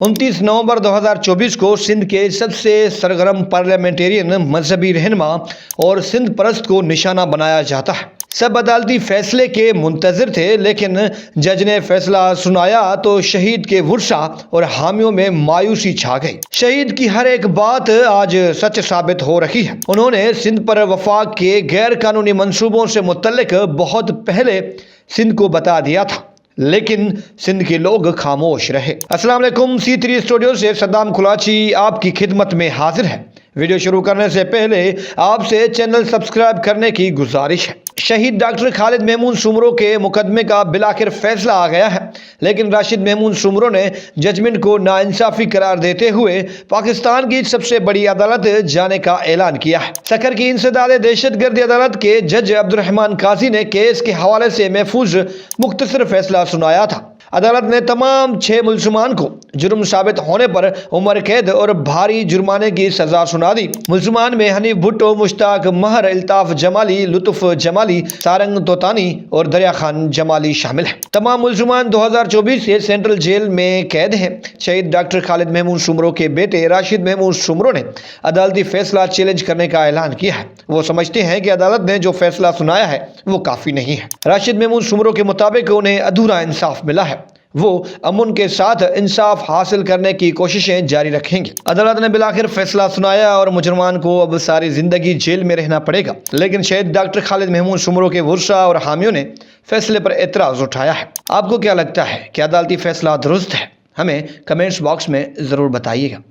29 नवंबर 2024 को सिंध के सबसे सरगर्म पार्लियामेंटेरियन, मजहबी रहनुमा और सिंध परस्त को निशाना बनाया जाता है। सब अदालती फैसले के मुंतजर थे, लेकिन जज ने फैसला सुनाया तो शहीद के वर्षा और हामियों में मायूसी छा गई। शहीद की हर एक बात आज सच साबित हो रही है। उन्होंने सिंध पर वफाक के गैर कानूनी मंसूबों से मुतल्लिक बहुत पहले सिंध को बता दिया था, लेकिन सिंध के लोग खामोश रहे। अस्सलाम वालेकुम, C3 स्टूडियो से सद्दाम कुलाची आपकी खिदमत में हाजिर है। वीडियो शुरू करने से पहले आपसे चैनल सब्सक्राइब करने की गुजारिश है। शहीद डॉक्टर खालिद महमूद सुमरो के मुकदमे का बिलाखिर फैसला आ गया है, लेकिन राशिद महमूद सुमरो ने जजमेंट को नाइंसाफी करार देते हुए पाकिस्तान की सबसे बड़ी अदालत जाने का ऐलान किया है। सखर की इंसदाद दहशतगर्दी अदालत के जज अब्दुर्रहमान काजी ने केस के हवाले से महफूज मुख्तसर फैसला सुनाया था। अदालत ने तमाम 6 मुल्ज़िमान को जुर्म साबित होने पर उम्र कैद और भारी जुर्माने की सजा सुना दी। मुल्ज़िमान में हनीफ भुट्टो, मुश्ताक महर, इल्ताफ जमाली, लुत्फ जमाली, सारंग तोतानी और दरिया खान जमाली शामिल हैं। तमाम मुल्ज़िमान 2024 से सेंट्रल जेल में कैद हैं। शहीद डॉक्टर खालिद महमूद सुमरो के बेटे राशिद महमूद सुमरो ने अदालती फैसला चैलेंज करने का ऐलान किया है। वो समझते हैं कि अदालत ने जो फैसला सुनाया है वो काफ़ी नहीं है। राशिद महमूद सुमरो के मुताबिक उन्हें अधूरा इंसाफ मिला है। वो अमन के साथ इंसाफ हासिल करने की कोशिशें जारी रखेंगे। अदालत ने बिलाखिर फैसला सुनाया और मुजरमान को अब सारी जिंदगी जेल में रहना पड़ेगा, लेकिन शहीद डॉक्टर खालिद महमूद सुमरो के वर्षा और हामियों ने फैसले पर एतराज उठाया है। आपको क्या लगता है कि अदालती फैसला दुरुस्त है? हमें कमेंट्स बॉक्स में ज़रूर बताइएगा।